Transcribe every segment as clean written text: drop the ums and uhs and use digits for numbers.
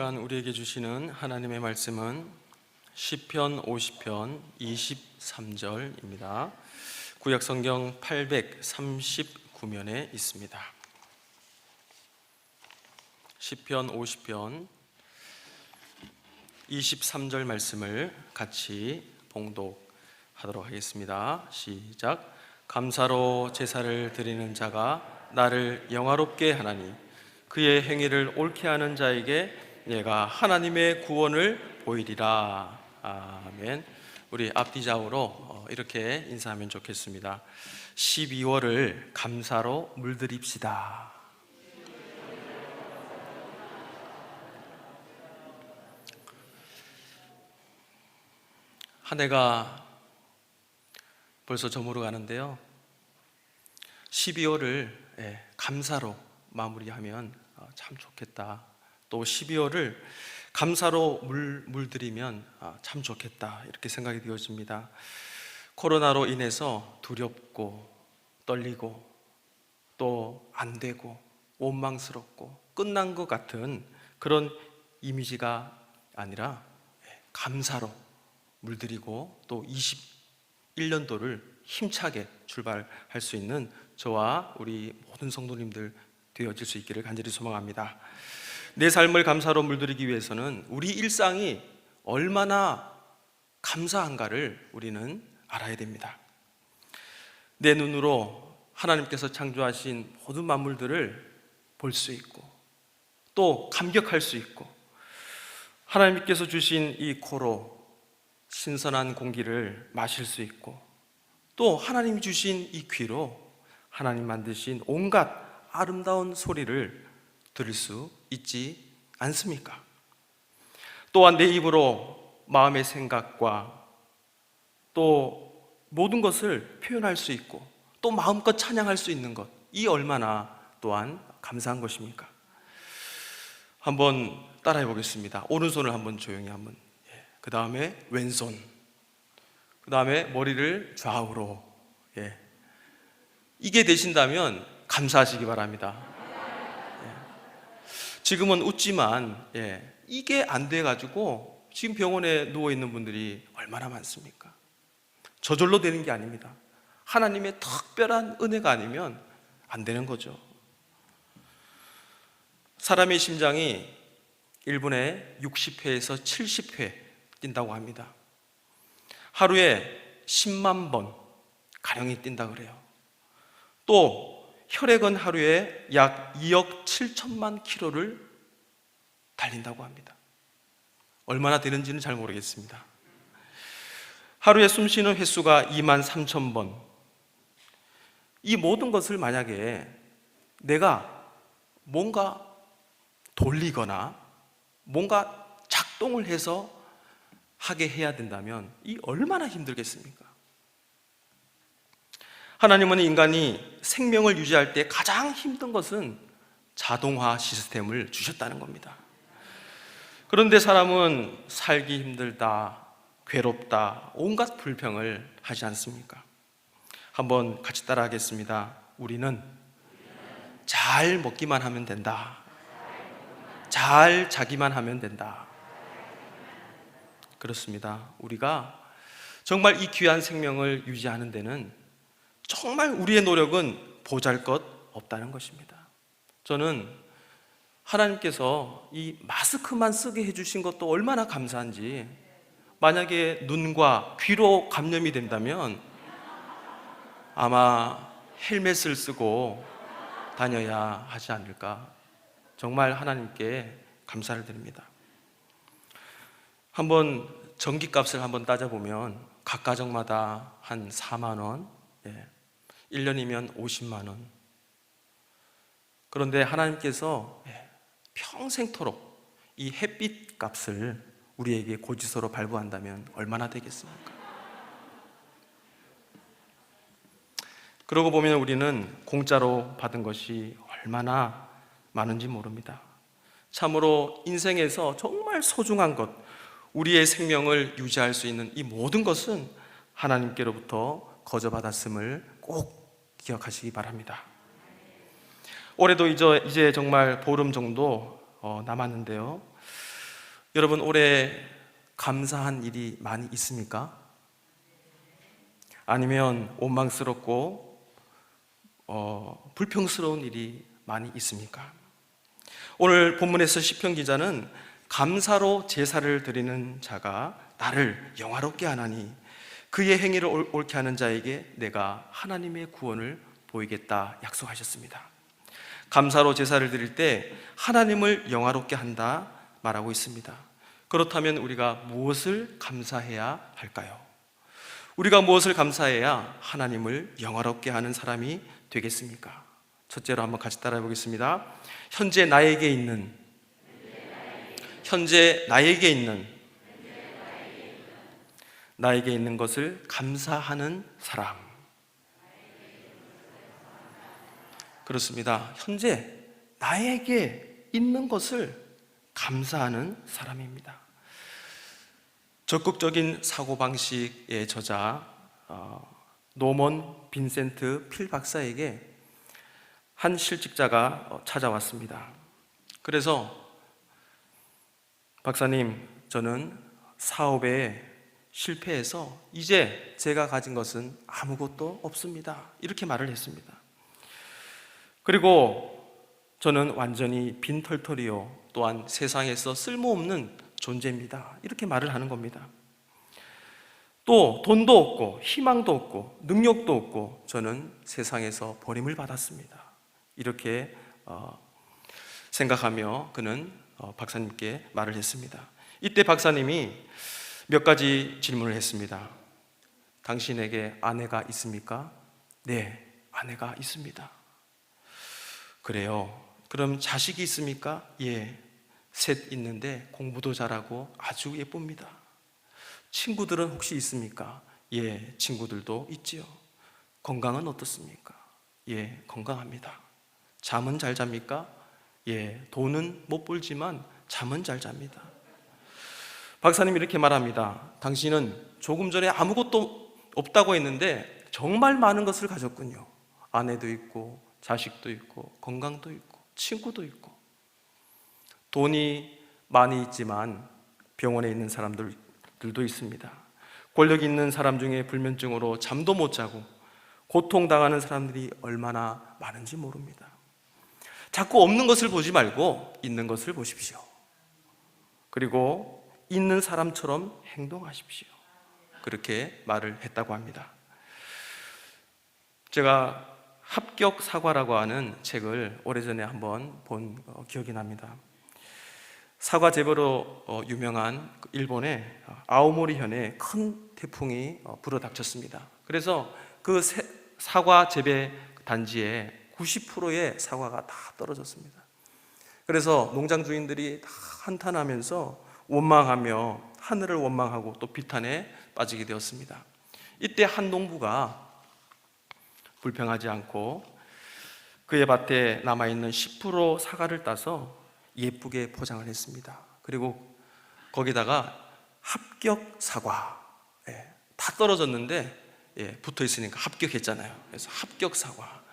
시간 우리에게 주시는 하나님의 말씀은 시편 50편 23절입니다. 구약성경 839면에 있습니다. 시편 50편 23절 말씀을 같이 봉독하도록 하겠습니다. 시작. 감사로 제사를 드리는 자가 나를 영화롭게 하나니 그의 행위를 옳게 하는 자에게 내가 하나님의 구원을 보이리라. 아멘. 우리 앞뒤 좌우로 이렇게 인사하면 좋겠습니다. 12월을 감사로 물들입시다. 한 해가 벌써 저물어 가는데요, 12월을 감사로 마무리하면 참 좋겠다. 또 12월을 감사로 물들이면 참 좋겠다, 이렇게 생각이 되어집니다. 코로나로 인해서 두렵고 떨리고 또 안 되고 원망스럽고 끝난 것 같은 그런 이미지가 아니라 감사로 물들이고 또 21년도를 힘차게 출발할 수 있는 저와 우리 모든 성도님들 되어질 수 있기를 간절히 소망합니다. 내 삶을 감사로 물들이기 위해서는 우리 일상이 얼마나 감사한가를 우리는 알아야 됩니다. 내 눈으로 하나님께서 창조하신 모든 만물들을 볼 수 있고 또 감격할 수 있고, 하나님께서 주신 이 코로 신선한 공기를 마실 수 있고, 또 하나님이 주신 이 귀로 하나님 만드신 온갖 아름다운 소리를 들을 수 있지 않습니까? 또한 내 입으로 마음의 생각과 또 모든 것을 표현할 수 있고 또 마음껏 찬양할 수 있는 것, 이 얼마나 또한 감사한 것입니까? 한번 따라해 보겠습니다. 오른손을 한번 조용히 한번, 그 다음에 왼손, 그 다음에 머리를 좌우로, 이게 되신다면 감사하시기 바랍니다. 지금은 웃지만 이게 안 돼가지고 지금 병원에 누워있는 분들이 얼마나 많습니까? 저절로 되는 게 아닙니다. 하나님의 특별한 은혜가 아니면 안 되는 거죠. 사람의 심장이 1분에 60회에서 70회 뛴다고 합니다. 하루에 10만 번 가량이 뛴다 그래요. 또 혈액은 하루에 약 2억 7천만 킬로를 달린다고 합니다. 얼마나 되는지는 잘 모르겠습니다. 하루에 숨 쉬는 횟수가 2만 3천 번. 이 모든 것을 만약에 내가 뭔가 돌리거나 뭔가 작동을 해서 하게 해야 된다면 이 얼마나 힘들겠습니까? 하나님은 인간이 생명을 유지할 때 가장 힘든 것은 자동화 시스템을 주셨다는 겁니다. 그런데 사람은 살기 힘들다, 괴롭다, 온갖 불평을 하지 않습니까? 한번 같이 따라하겠습니다. 우리는 잘 먹기만 하면 된다. 잘 자기만 하면 된다. 그렇습니다. 우리가 정말 이 귀한 생명을 유지하는 데는 정말 우리의 노력은 보잘것 없다는 것입니다. 저는 하나님께서 이 마스크만 쓰게 해주신 것도 얼마나 감사한지, 만약에 눈과 귀로 감염이 된다면 아마 헬멧을 쓰고 다녀야 하지 않을까, 정말 하나님께 감사를 드립니다. 한번 전기값을 한번 따져보면 각 가정마다 한 4만 원, 1년이면 50만 원. 그런데 하나님께서 평생토록 이 햇빛 값을 우리에게 고지서로 발부한다면 얼마나 되겠습니까? 그러고 보면 우리는 공짜로 받은 것이 얼마나 많은지 모릅니다. 참으로 인생에서 정말 소중한 것, 우리의 생명을 유지할 수 있는 이 모든 것은 하나님께로부터 거저받았음을 꼭 기억하시기 바랍니다. 올해도 이제 정말 보름 정도 남았는데요, 여러분, 올해 감사한 일이 많이 있습니까? 아니면 원망스럽고 불평스러운 일이 많이 있습니까? 오늘 본문에서 시편 기자는 감사로 제사를 드리는 자가 나를 영화롭게 하나니 그의 행위를 옳게 하는 자에게 내가 하나님의 구원을 보이겠다 약속하셨습니다. 감사로 제사를 드릴 때 하나님을 영화롭게 한다 말하고 있습니다. 그렇다면 우리가 무엇을 감사해야 할까요? 우리가 무엇을 감사해야 하나님을 영화롭게 하는 사람이 되겠습니까? 첫째로 한번 같이 따라해 보겠습니다. 현재 나에게 있는 것을 감사하는 사람. 그렇습니다. 현재 나에게 있는 것을 감사하는 사람입니다. 적극적인 사고방식의 저자 노먼 빈센트 필 박사에게 한 실직자가 찾아왔습니다. 그래서 박사님, 저는 사업에 실패해서 이제 제가 가진 것은 아무것도 없습니다. 이렇게 말을 했습니다. 그리고 저는 완전히 빈털털이요, 또한 세상에서 쓸모없는 존재입니다. 이렇게 말을 하는 겁니다. 또 돈도 없고 희망도 없고 능력도 없고 저는 세상에서 버림을 받았습니다. 이렇게 생각하며 그는 박사님께 말을 했습니다. 이때 박사님이 몇 가지 질문을 했습니다. 당신에게 아내가 있습니까? 네, 아내가 있습니다. 그래요. 그럼 자식이 있습니까? 예, 셋 있는데 공부도 잘하고 아주 예쁩니다. 친구들은 혹시 있습니까? 예, 친구들도 있지요. 건강은 어떻습니까? 예, 건강합니다. 잠은 잘 잡니까? 예, 돈은 못 벌지만 잠은 잘 잡니다. 박사님이 이렇게 말합니다. 당신은 조금 전에 아무것도 없다고 했는데 정말 많은 것을 가졌군요. 아내도 있고 자식도 있고 건강도 있고 친구도 있고. 돈이 많이 있지만 병원에 있는 사람들도 있습니다. 권력 있는 사람 중에 불면증으로 잠도 못 자고 고통당하는 사람들이 얼마나 많은지 모릅니다. 자꾸 없는 것을 보지 말고 있는 것을 보십시오. 그리고 있는 사람처럼 행동하십시오. 그렇게 말을 했다고 합니다. 제가 합격 사과라고 하는 책을 오래전에 한번 본 기억이 납니다. 사과 재배로 유명한 일본의 아오모리현에 큰 태풍이 불어닥쳤습니다. 그래서 그 사과 재배 단지에 90%의 사과가 다 떨어졌습니다. 그래서 농장 주인들이 다 한탄하면서 원망하며 하늘을 원망하고 또 비탄에 빠지게 되었습니다. 이때 한 농부가 불평하지 않고 그의 밭에 남아있는 10% 사과를 따서 예쁘게 포장을 했습니다. 그리고 거기다가 합격 사과, 다 떨어졌는데 붙어 있으니까 합격했잖아요. 그래서 합격 사과.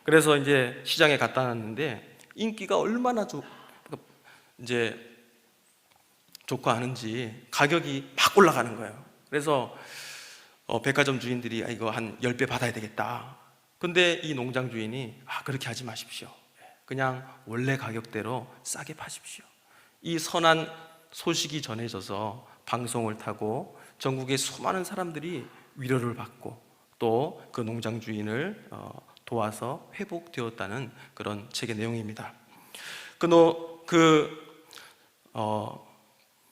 그래서 이제 시장에 갖다 놨는데 인기가 얼마나 이제 좋고 하는지 가격이 막 올라가는 거예요. 그래서 백화점 주인들이 이거 한 10배 받아야 되겠다. 근데 이 농장 주인이 그렇게 하지 마십시오. 그냥 원래 가격대로 싸게 파십시오. 이 선한 소식이 전해져서 방송을 타고 전국의 수많은 사람들이 위로를 받고 또 그 농장 주인을 도와서 회복되었다는 그런 책의 내용입니다.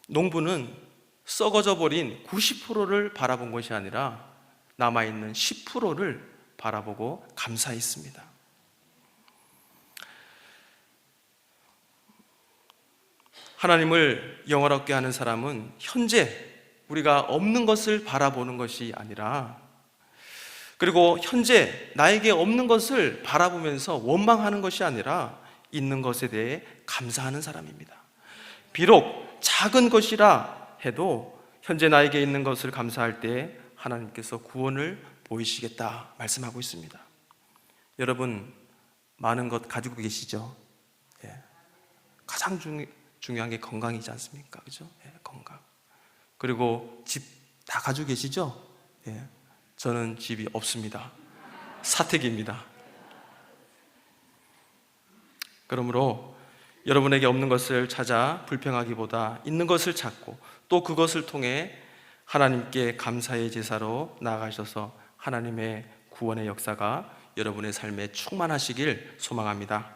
농부는 썩어져 버린 90%를 바라본 것이 아니라 남아있는 10%를 바라보고 감사했습니다. 하나님을 영화롭게 하는 사람은 현재 우리가 없는 것을 바라보는 것이 아니라, 그리고 현재 나에게 없는 것을 바라보면서 원망하는 것이 아니라 있는 것에 대해 감사하는 사람입니다. 비록 작은 것이라 해도 현재 나에게 있는 것을 감사할 때 하나님께서 구원을 보이시겠다 말씀하고 있습니다. 여러분, 많은 것 가지고 계시죠? 가장 중요한 게 건강이지 않습니까? 그죠? 예, 건강. 그리고 집 다 가지고 계시죠? 예, 저는 집이 없습니다. 사택입니다. 그러므로 여러분에게 없는 것을 찾아 불평하기보다 있는 것을 찾고 또 그것을 통해 하나님께 감사의 제사로 나아가셔서 하나님의 구원의 역사가 여러분의 삶에 충만하시길 소망합니다.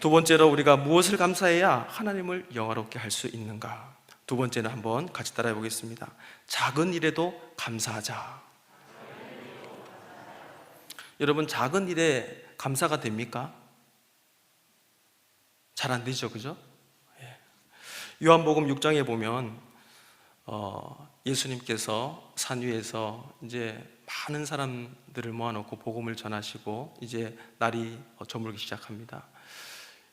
두 번째로 우리가 무엇을 감사해야 하나님을 영화롭게 할 수 있는가? 두 번째는 한번 같이 따라해 보겠습니다. 작은 일에도 감사하자. 여러분, 작은 일에 감사가 됩니까? 잘 안 되죠, 그죠? 예. 요한복음 6장에 보면 예수님께서 산 위에서 이제 많은 사람들을 모아놓고 복음을 전하시고 이제 날이 저물기 시작합니다.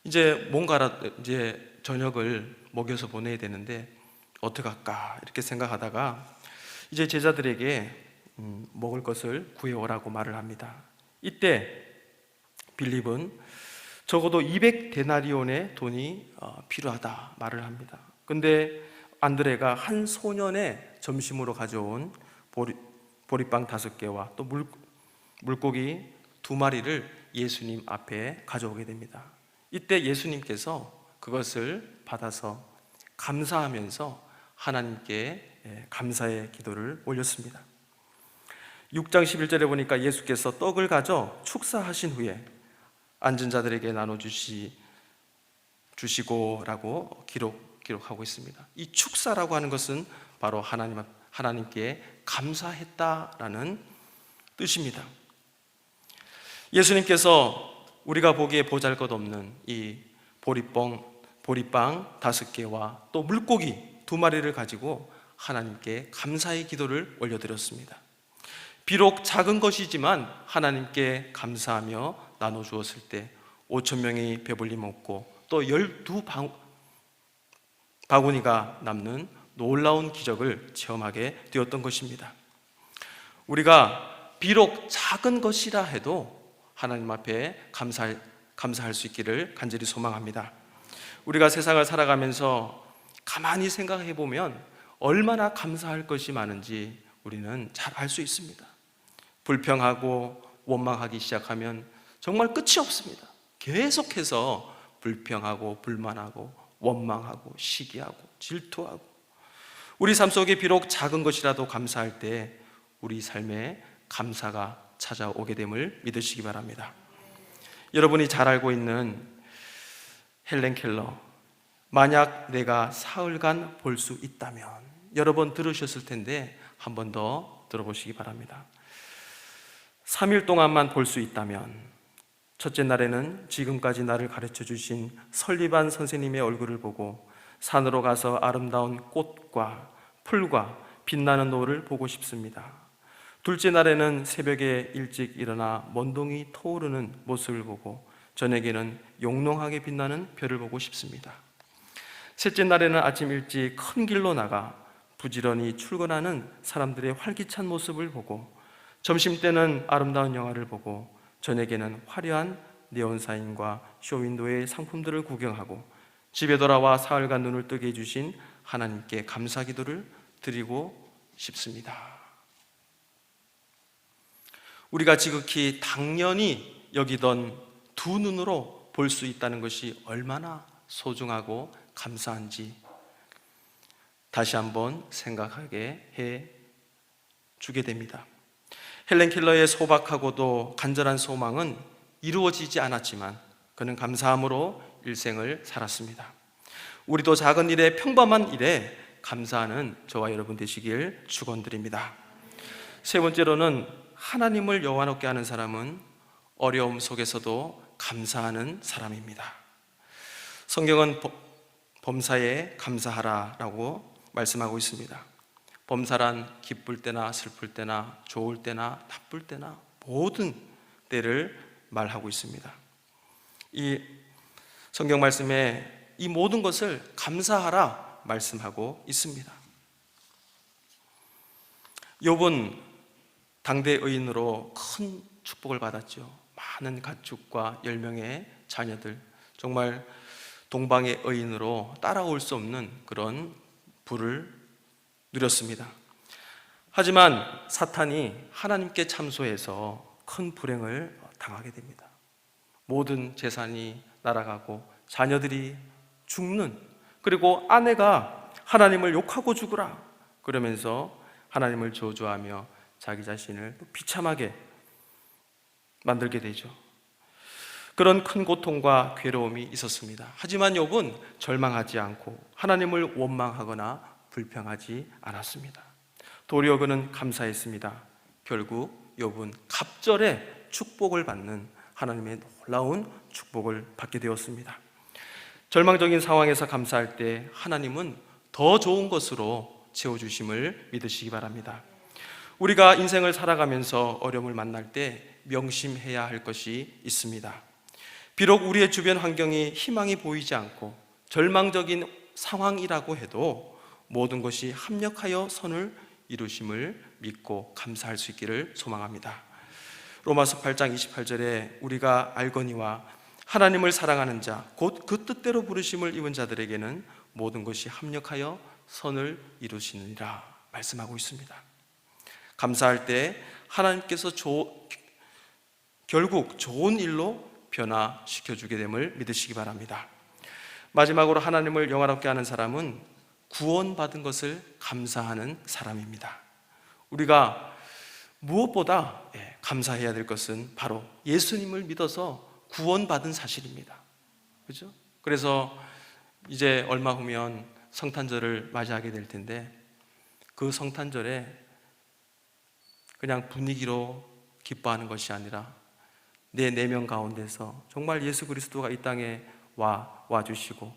이제 뭔가 이제 저녁을 먹여서 보내야 되는데 어떡할까 이렇게 생각하다가 이제 제자들에게 먹을 것을 구해오라고 말을 합니다. 이때 빌립은 적어도 200데나리온의 돈이 필요하다 말을 합니다. 근데 안드레가 한 소년의 점심으로 가져온 보리빵 5개와 또 물고기 2마리를 예수님 앞에 가져오게 됩니다. 이때 예수님께서 그것을 받아서 감사하면서 하나님께 감사의 기도를 올렸습니다. 6장 11절에 보니까 예수께서 떡을 가져 축사하신 후에 앉은 자들에게 주시고라고 기록하고 있습니다. 이 축사라고 하는 것은 바로 하나님께 감사했다라는 뜻입니다. 예수님께서 우리가 보기에 보잘것없는 이 보리빵 5개와 또 물고기 2마리를 가지고 하나님께 감사의 기도를 올려드렸습니다. 비록 작은 것이지만 하나님께 감사하며 나눠주었을 때 5,000명이 배불리 먹고 또 12바구니가 남는 놀라운 기적을 체험하게 되었던 것입니다. 우리가 비록 작은 것이라 해도 하나님 앞에 감사할 수 있기를 간절히 소망합니다. 우리가 세상을 살아가면서 가만히 생각해 보면 얼마나 감사할 것이 많은지 우리는 잘 알 수 있습니다. 불평하고 원망하기 시작하면 정말 끝이 없습니다. 계속해서 불평하고 불만하고 원망하고 시기하고 질투하고 우리 삶 속에 비록 작은 것이라도 감사할 때 우리 삶에 감사가 찾아오게 됨을 믿으시기 바랍니다. 여러분이 잘 알고 있는 헬렌 켈러, 만약 내가 사흘간 볼 수 있다면, 여러 번 들으셨을 텐데 한 번 더 들어보시기 바랍니다. 3일 동안만 볼 수 있다면, 첫째 날에는 지금까지 나를 가르쳐 주신 설리반 선생님의 얼굴을 보고 산으로 가서 아름다운 꽃과 풀과 빛나는 노을을 보고 싶습니다. 둘째 날에는 새벽에 일찍 일어나 먼동이 터오르는 모습을 보고 저녁에는 용롱하게 빛나는 별을 보고 싶습니다. 셋째 날에는 아침 일찍 큰 길로 나가 부지런히 출근하는 사람들의 활기찬 모습을 보고 점심때는 아름다운 영화를 보고 저녁에는 화려한 네온사인과 쇼윈도의 상품들을 구경하고 집에 돌아와 사흘간 눈을 뜨게 해주신 하나님께 감사기도를 드리고 싶습니다. 우리가 지극히 당연히 여기던 두 눈으로 볼 수 있다는 것이 얼마나 소중하고 감사한지 다시 한번 생각하게 해 주게 됩니다. 헬렌 켈러의 소박하고도 간절한 소망은 이루어지지 않았지만 그는 감사함으로 일생을 살았습니다. 우리도 작은 일에, 평범한 일에 감사하는 저와 여러분 되시길 축원드립니다. 세 번째로는 하나님을 영화롭게 하는 사람은 어려움 속에서도 감사하는 사람입니다. 성경은 범사에 감사하라라고 말씀하고 있습니다. 범사란 기쁠 때나 슬플 때나 좋을 때나 나쁠 때나 모든 때를 말하고 있습니다. 이 성경 말씀에 이 모든 것을 감사하라 말씀하고 있습니다. 욥은 당대 의인으로 큰 축복을 받았죠. 많은 가축과 10명의 자녀들, 정말 동방의 의인으로 따라올 수 없는 그런 부를 누렸습니다. 하지만 사탄이 하나님께 참소해서 큰 불행을 당하게 됩니다. 모든 재산이 날아가고 자녀들이 죽는, 그리고 아내가 하나님을 욕하고 죽으라 그러면서 하나님을 저주하며 자기 자신을 비참하게 만들게 되죠. 그런 큰 고통과 괴로움이 있었습니다. 하지만 욥은 절망하지 않고 하나님을 원망하거나 불평하지 않았습니다. 도리어 그는 감사했습니다. 결국 욥은 갑절에 축복을 받는, 하나님의 놀라운 축복을 받게 되었습니다. 절망적인 상황에서 감사할 때 하나님은 더 좋은 것으로 채워주심을 믿으시기 바랍니다. 우리가 인생을 살아가면서 어려움을 만날 때 명심해야 할 것이 있습니다. 비록 우리의 주변 환경이 희망이 보이지 않고 절망적인 상황이라고 해도 모든 것이 합력하여 선을 이루심을 믿고 감사할 수 있기를 소망합니다. 로마서 8장 28절에 우리가 알거니와 하나님을 사랑하는 자 곧 그 뜻대로 부르심을 입은 자들에게는 모든 것이 합력하여 선을 이루시느니라 말씀하고 있습니다. 감사할 때 하나님께서 결국 좋은 일로 변화시켜주게 됨을 믿으시기 바랍니다. 마지막으로 하나님을 영화롭게 하는 사람은 구원받은 것을 감사하는 사람입니다. 우리가 무엇보다 감사해야 될 것은 바로 예수님을 믿어서 구원받은 사실입니다. 그렇죠? 그래서 이제 얼마 후면 성탄절을 맞이하게 될 텐데 그 성탄절에 그냥 분위기로 기뻐하는 것이 아니라 내 내면 가운데서 정말 예수 그리스도가 이 땅에 와주시고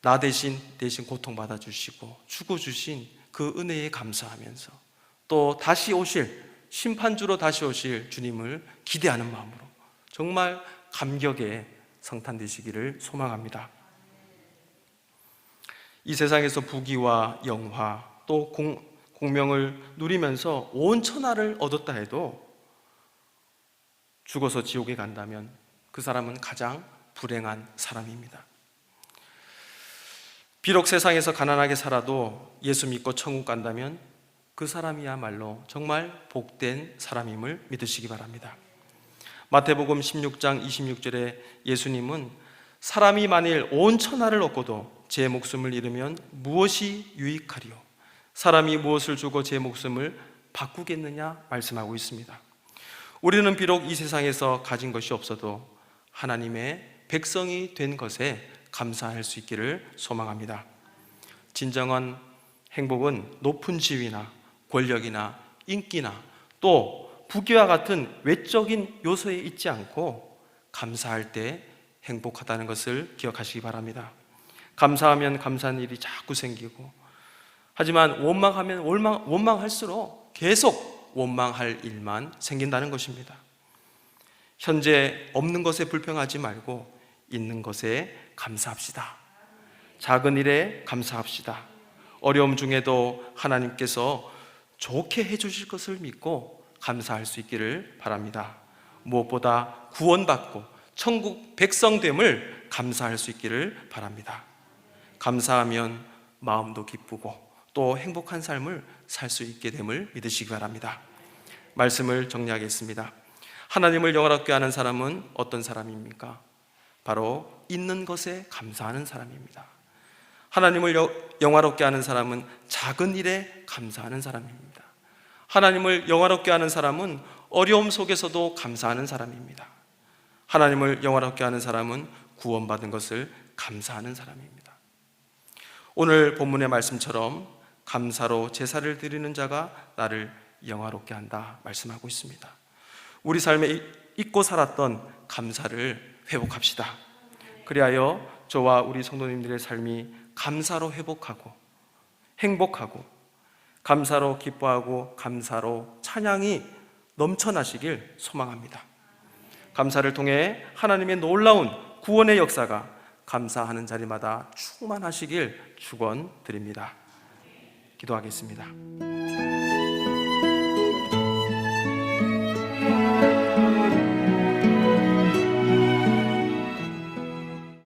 나 대신 고통받아 주시고 죽어주신 그 은혜에 감사하면서 또 다시 오실, 심판주로 다시 오실 주님을 기대하는 마음으로 정말 감격의 성탄 되시기를 소망합니다. 이 세상에서 부귀와 영화 또 공명을 누리면서 온 천하를 얻었다 해도 죽어서 지옥에 간다면 그 사람은 가장 불행한 사람입니다. 비록 세상에서 가난하게 살아도 예수 믿고 천국 간다면 그 사람이야말로 정말 복된 사람임을 믿으시기 바랍니다. 마태복음 16장 26절에 예수님은 사람이 만일 온 천하를 얻고도 제 목숨을 잃으면 무엇이 유익하리요? 사람이 무엇을 주고 제 목숨을 바꾸겠느냐 말씀하고 있습니다. 우리는 비록 이 세상에서 가진 것이 없어도 하나님의 백성이 된 것에 감사할 수 있기를 소망합니다. 진정한 행복은 높은 지위나 권력이나 인기나 또 부귀와 같은 외적인 요소에 있지 않고 감사할 때 행복하다는 것을 기억하시기 바랍니다. 감사하면 감사한 일이 자꾸 생기고, 하지만 원망하면 원망할수록 계속 원망할 일만 생긴다는 것입니다. 현재 없는 것에 불평하지 말고 있는 것에 감사합시다. 작은 일에 감사합시다. 어려움 중에도 하나님께서 좋게 해주실 것을 믿고 감사할 수 있기를 바랍니다. 무엇보다 구원받고 천국 백성됨을 감사할 수 있기를 바랍니다. 감사하면 마음도 기쁘고 또 행복한 삶을 살 수 있게 됨을 믿으시기 바랍니다. 말씀을 정리하겠습니다. 하나님을 영화롭게 하는 사람은 어떤 사람입니까? 바로 있는 것에 감사하는 사람입니다. 하나님을 영화롭게 하는 사람은 작은 일에 감사하는 사람입니다. 하나님을 영화롭게 하는 사람은 어려움 속에서도 감사하는 사람입니다. 하나님을 영화롭게 하는 사람은 구원받은 것을 감사하는 사람입니다. 오늘 본문의 말씀처럼 감사로 제사를 드리는 자가 나를 영화롭게 한다 말씀하고 있습니다. 우리 삶에 잊고 살았던 감사를 회복합시다. 그리하여 저와 우리 성도님들의 삶이 감사로 회복하고 행복하고 감사로 기뻐하고 감사로 찬양이 넘쳐나시길 소망합니다. 감사를 통해 하나님의 놀라운 구원의 역사가 감사하는 자리마다 충만하시길 축원드립니다. 기도하겠습니다.